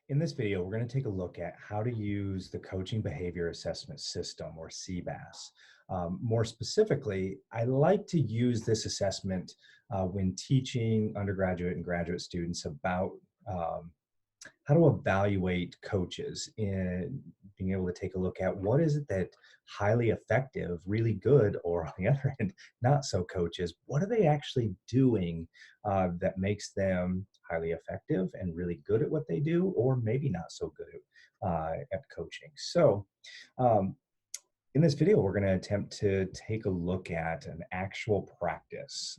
In this video, we're going to take a look at how to use the Coaching Behavior Assessment System, or CBAS. More specifically, I like to use this assessment when teaching undergraduate and graduate students about how to evaluate coaches and being able to take a look at what is it that highly effective, really good, or on the other end, not so coaches, what are they actually doing that makes them highly effective and really good at what they do, or maybe not so good at coaching. So um, in this video, we're going to attempt to take a look at an actual practice.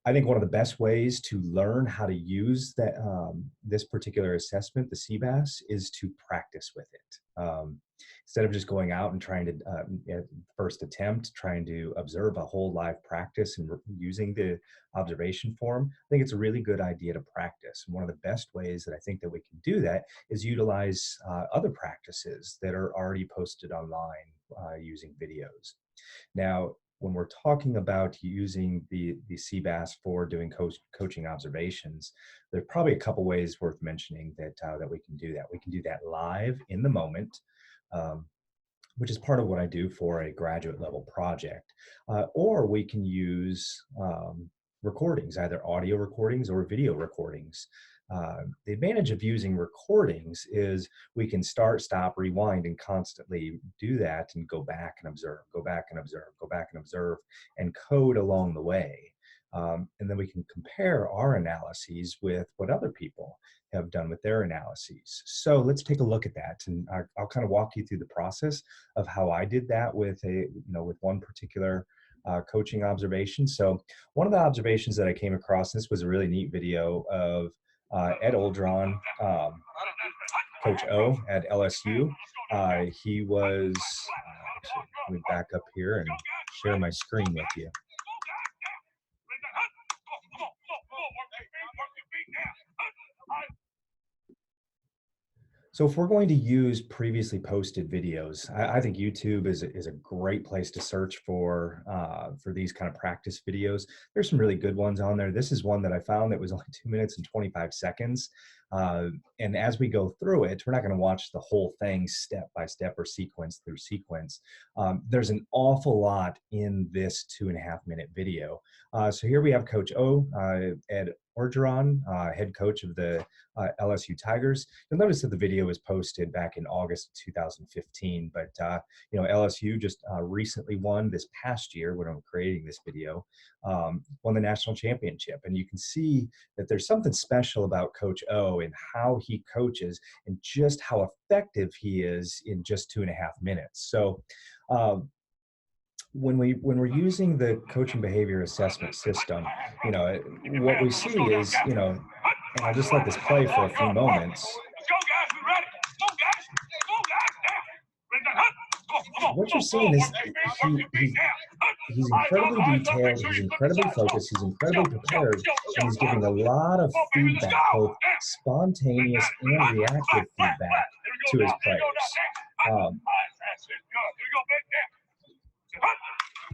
I think one of the best ways to learn how to use this particular assessment, the CBAS, is to practice with it. Instead of just going out and trying to, at first attempt, trying to observe a whole live practice and using the observation form, I think it's a really good idea to practice. And one of the best ways that I think that we can do that is utilize other practices that are already posted online using videos. Now, when we're talking about using the CBAS for doing coaching observations, there's probably a couple ways worth mentioning that we can do that. We can do that live in the moment, which is part of what I do for a graduate level project, or we can use recordings, either audio recordings or video recordings. The advantage of using recordings is we can start, stop, rewind, and constantly do that and go back and observe, go back and observe, go back and observe, and code along the way. And then we can compare our analyses with what other people have done with their analyses. So let's take a look at that, and I'll kind of walk you through the process of how I did that with with one particular coaching observation. So one of the observations that I came across, this was a really neat video of Ed Oldron, Coach O at LSU. He was, actually, let me back up here and share my screen with you. So if we're going to use previously posted videos, I think YouTube is a great place to search for these kind of practice videos. There's some really good ones on there. This is one that I found that was only 2 minutes and 25 seconds. And as we go through it, we're not going to watch the whole thing step by step or sequence through sequence. There's an awful lot in this 2.5-minute video. So here we have Coach O, Ed Orgeron, head coach of the LSU Tigers. You'll notice that the video was posted back in August 2015, but LSU just recently won this past year when I'm creating this video, won the national championship. And you can see that there's something special about Coach O and how he coaches and just how effective he is in just 2.5 minutes. So when we're using the coaching behavior assessment system, what we see is, and I'll just let this play for a few moments. What you're seeing is he's incredibly detailed, he's incredibly focused, he's incredibly prepared, and he's giving a lot of feedback, both spontaneous and reactive feedback to his players.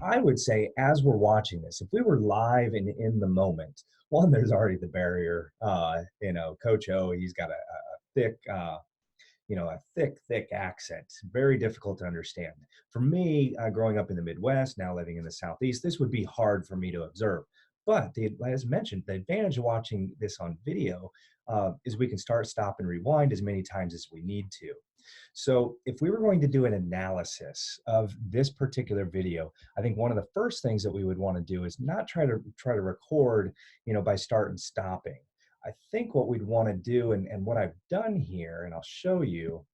I would say, as we're watching this, if we were live and in the moment, one, there's already the barrier. Coach O, he's got a thick, thick accent, very difficult to understand. For me, growing up in the Midwest, now living in the Southeast, this would be hard for me to observe. But as mentioned, the advantage of watching this on video is we can start, stop, and rewind as many times as we need to. So if we were going to do an analysis of this particular video, I think one of the first things that we would want to do is not try to record, by start and stopping. I think what we'd want to do, and what I've done here, and I'll show you,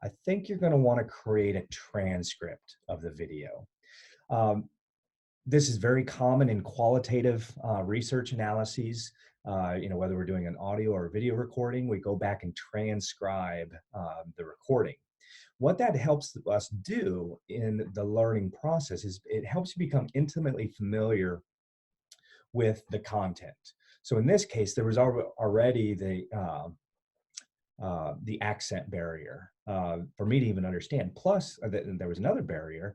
I think you're going to want to create a transcript of the video. This is very common in qualitative research analyses. Whether we're doing an audio or video recording, we go back and transcribe the recording. What that helps us do in the learning process is it helps you become intimately familiar with the content. So in this case, there was already the accent barrier for me to even understand. Plus, there was another barrier.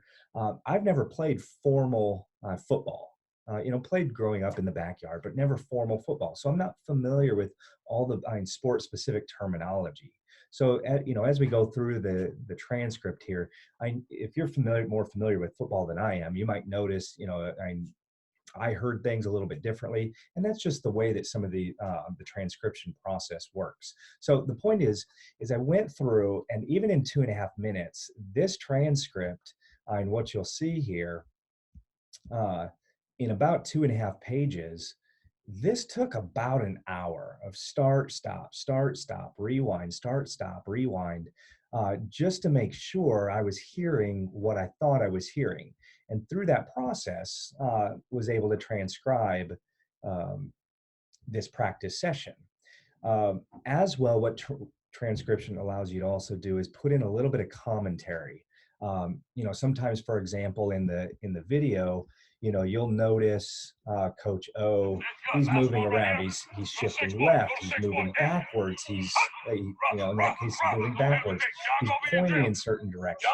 I've never played formal football. played growing up in the backyard, but never formal football. So I'm not familiar with all the sport specific terminology. So, as we go through the transcript here, if you're more familiar with football than I am, you might notice, I heard things a little bit differently, and that's just the way that some of the transcription process works. So the point is I went through, and even in 2.5 minutes, this transcript, and what you'll see here, uh, in about 2.5 pages, this took about an hour of start, stop, rewind, start, stop, rewind, just to make sure I was hearing what I thought I was hearing. And through that process, was able to transcribe um, this practice session. As well, what transcription allows you to also do is put in a little bit of commentary. Sometimes, for example, in the video, you'll notice Coach O, he's moving around, he's shifting left, he's moving backwards, in that case, he's moving backwards, he's pointing in certain directions.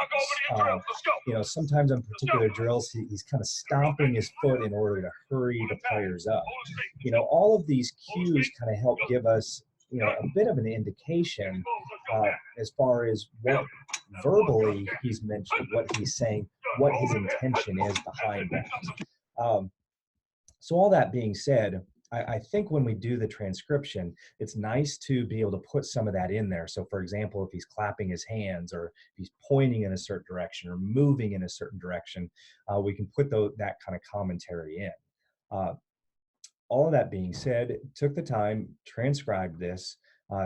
Sometimes on particular drills, he's kind of stomping his foot in order to hurry the players up. All of these cues kind of help give us, a bit of an indication as far as what verbally he's mentioned, what he's saying, what his intention is behind that. So all that being said, I think when we do the transcription, it's nice to be able to put some of that in there. So for example, if he's clapping his hands, or if he's pointing in a certain direction or moving in a certain direction, we can put that kind of commentary in. All of that being said, took the time, transcribed this.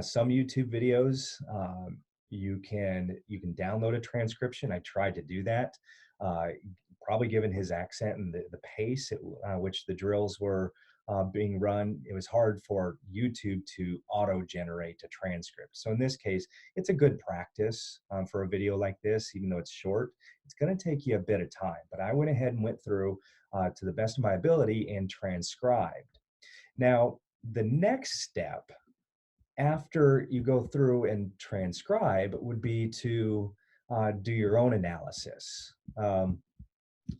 Some YouTube videos, you can download a transcription. I tried to do that. Probably given his accent and the pace at which the drills were being run, it was hard for YouTube to auto-generate a transcript. So in this case, it's a good practice for a video like this, even though it's short. It's going to take you a bit of time, but I went ahead and went through to the best of my ability and transcribed. Now, the next step after you go through and transcribe would be to do your own analysis.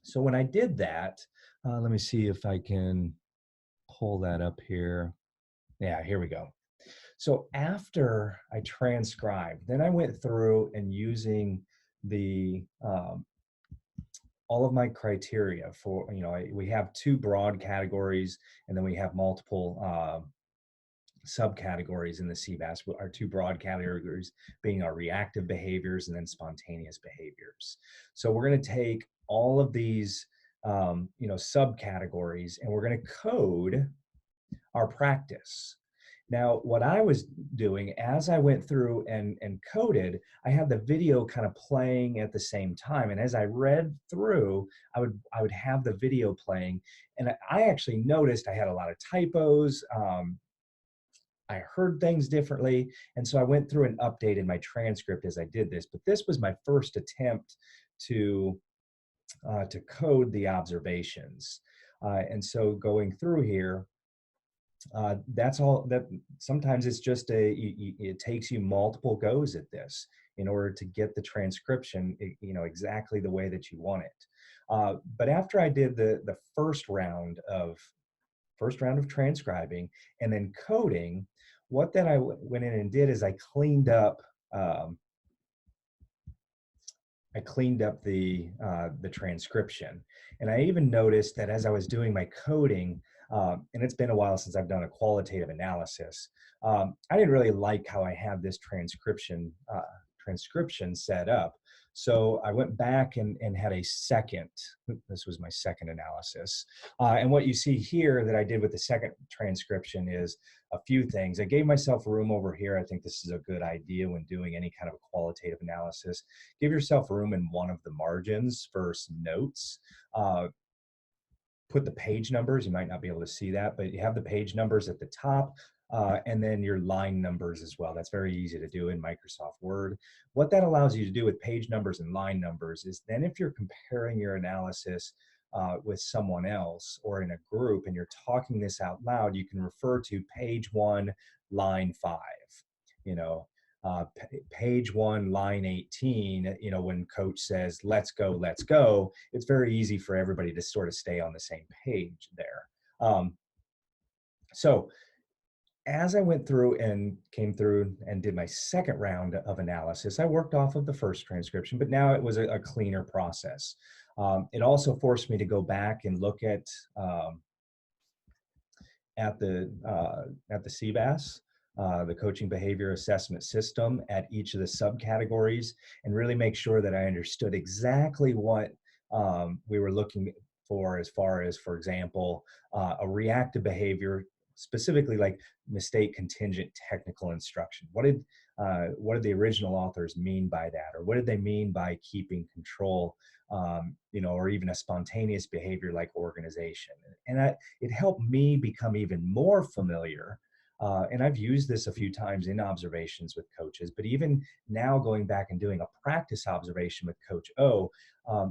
So when I did that, let me see if I can pull that up here. Yeah, here we go. So after I transcribed, then I went through and using the all of my criteria for, we have two broad categories, and then we have multiple subcategories in the CBAS. Our two broad categories being our reactive behaviors and then spontaneous behaviors. So we're going to take all of these subcategories, and we're going to code our practice. Now, what I was doing as I went through and coded, I had the video kind of playing at the same time. And as I read through, I would have the video playing. And I actually noticed I had a lot of typos. I heard things differently. And so I went through and updated my transcript as I did this. But this was my first attempt to code the observations. And so going through here, that's all. That sometimes it's just it takes you multiple goes at this in order to get the transcription exactly the way that you want it. But after I did the first round of transcribing and then coding, what then I went in and did is I cleaned up the transcription. And I even noticed that as I was doing my coding, and it's been a while since I've done a qualitative analysis, I didn't really like how I had this transcription set up. So I went back and had this was my second analysis. And what you see here that I did with the second transcription is a few things. I gave myself room over here. I think this is a good idea when doing any kind of a qualitative analysis. Give yourself room in one of the margins for some notes. Put the page numbers. You might not be able to see that, but you have the page numbers at the top. And then your line numbers as well. That's very easy to do in Microsoft Word. What that allows you to do with page numbers and line numbers is then if you're comparing your analysis with someone else or in a group and you're talking this out loud, you can refer to page 1, line 5. page 1, line 18, when coach says, let's go, it's very easy for everybody to sort of stay on the same page there. So as I went through and came through and did my second round of analysis, I worked off of the first transcription, but now it was a cleaner process. It also forced me to go back and look um, at the CBAS, the Coaching Behavior Assessment System, at each of the subcategories, and really make sure that I understood exactly what we were looking for, as far as, for example, a reactive behavior, specifically like mistake contingent technical instruction. What did the original authors mean by that, or what did they mean by keeping control? Or even a spontaneous behavior like organization. And it helped me become even more familiar. And I've used this a few times in observations with coaches, but even now going back and doing a practice observation with Coach O,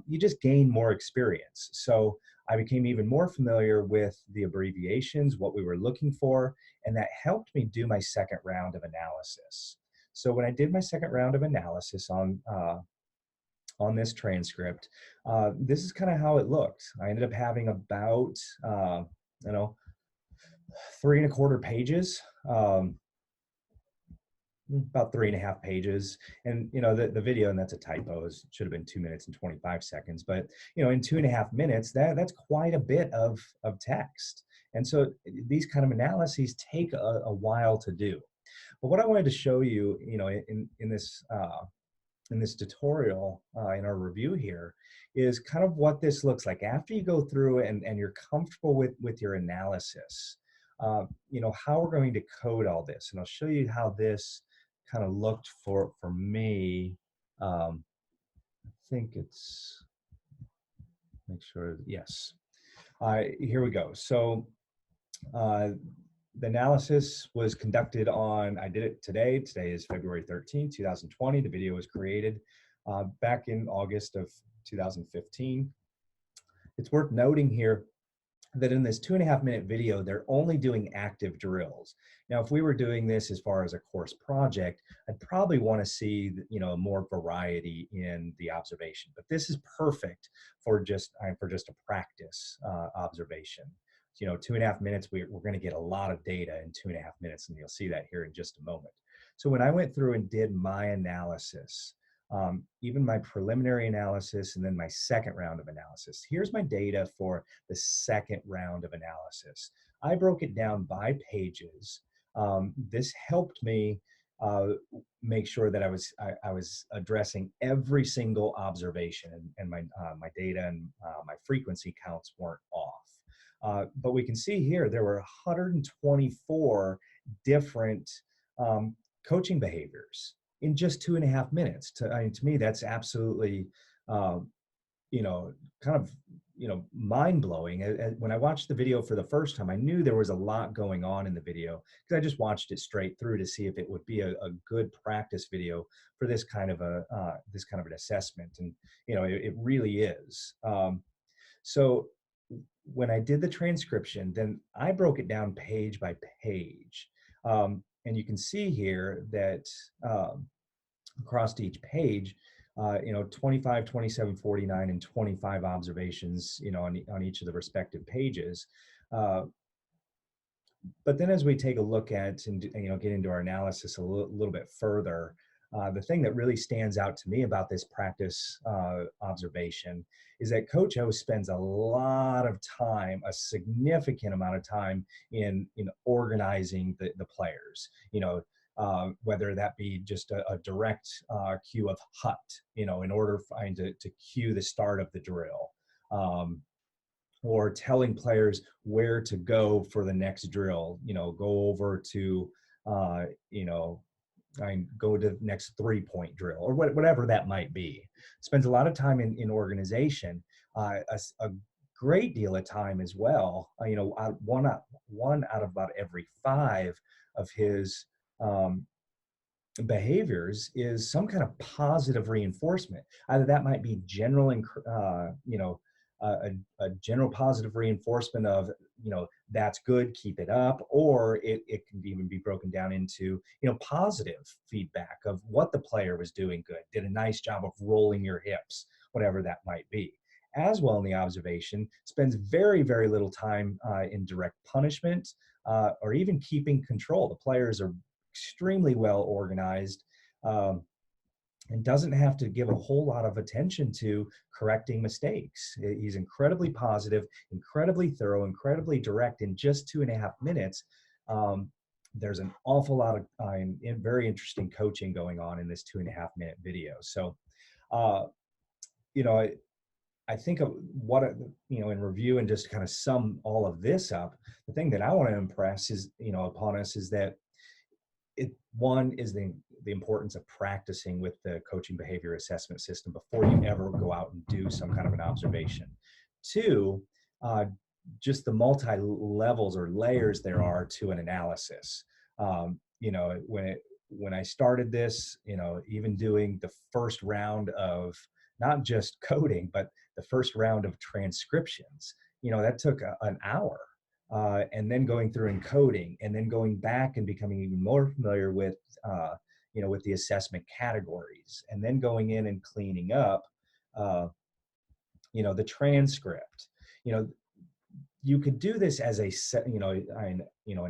you just gain more experience. So I became even more familiar with the abbreviations, what we were looking for, and that helped me do my second round of analysis. So when I did my second round of analysis on this transcript, this is kind of how it looked. I ended up having about, you know, 3¼ pages, about 3½ pages. And, the video, and that's a typo, should have been 2 minutes and 25 seconds. But, in 2½ minutes, that's quite a bit of text. And so these kind of analyses take a while to do. But what I wanted to show you, in this tutorial, in our review here, is kind of what this looks like after you go through and you're comfortable with your analysis. How we're going to code all this, and I'll show you how this kind of looked for me. I think it's, make sure, yes. Here we go. So the analysis was conducted on, I did it today. Today is February 13, 2020. The video was created back in August of 2015. It's worth noting here that in this 2½-minute video, they're only doing active drills. Now, if we were doing this as far as a course project, I'd probably want to see, more variety in the observation. But this is perfect for just a practice observation. 2½ minutes, we're going to get a lot of data in 2½ minutes, and you'll see that here in just a moment. So when I went through and did my analysis, even my preliminary analysis and then my second round of analysis, here's my data for the second round of analysis. I broke it down by pages. This helped me make sure that I was addressing every single observation, and my data and my frequency counts weren't off. But we can see here there were 124 different coaching behaviors in just 2½ minutes. To me, that's absolutely, kind of, mind-blowing. When I watched the video for the first time, I knew there was a lot going on in the video, because I just watched it straight through to see if it would be a good practice video for this kind of an assessment. And, it really is. So when I did the transcription, then I broke it down page by page. And you can see here that across each page, 25, 27, 49, and 25 observations, on each of the respective pages. But then as we take a look at and get into our analysis a little bit further, the thing that really stands out to me about this practice observation is that Coach O spends a lot of time, a significant amount of time in organizing the players, whether that be just a direct cue of hut, in order to cue the start of the drill. Or telling players where to go for the next drill, go over to, go to the next 3-point drill, or whatever that might be. Spends a lot of time in organization, a great deal of time as well. One out of about every 5 of his behaviors is some kind of positive reinforcement. Either that might be general, a general positive reinforcement of, that's good, keep it up, or it can even be broken down into, positive feedback of what the player was doing good, did a nice job of rolling your hips, whatever that might be. As well, in the observation, spends very, very little time in direct punishment or even keeping control. The players are extremely well organized. And doesn't have to give a whole lot of attention to correcting mistakes. He's incredibly positive, incredibly thorough, incredibly direct in just 2.5 minutes. There's an awful lot of very interesting coaching going on in this 2.5 minute video. So, you know, I think of what, in review and just kind of sum all of this up, the thing that I want to impress is, upon us is that one is the importance of practicing with the coaching behavior assessment system before you ever go out and do some kind of an observation. Two, just the multi levels or layers there are to an analysis. When I started this, even doing the first round of not just coding, but the first round of transcriptions, that took an hour. And then going through and coding, and then going back and becoming even more familiar with, with the assessment categories, and then going in and cleaning up, the transcript. You could do this as an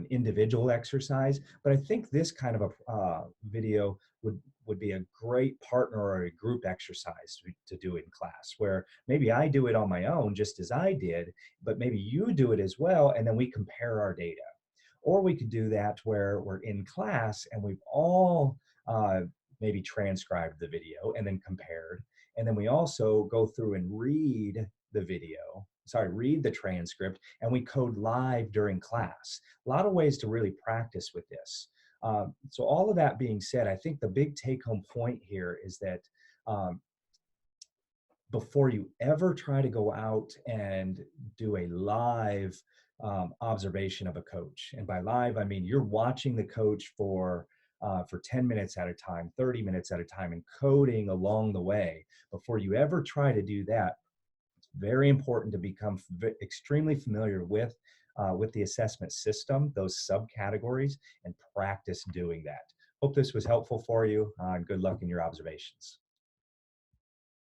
individual exercise, but I think this kind of a video would be a great partner or a group exercise to do in class, where maybe I do it on my own, just as I did, but maybe you do it as well, and then we compare our data. Or we could do that where we're in class and we've all maybe transcribed the video and then compared, and then we also go through and read the transcript, and we code live during class. A lot of ways to really practice with this. So all of that being said, I think the big take-home point here is that before you ever try to go out and do a live observation of a coach, and by live, I mean you're watching the coach for 10 minutes at a time, 30 minutes at a time, and coding along the way. Before you ever try to do that, it's very important to become extremely familiar with the assessment system, those subcategories, and practice doing that. Hope this was helpful for you, and good luck in your observations.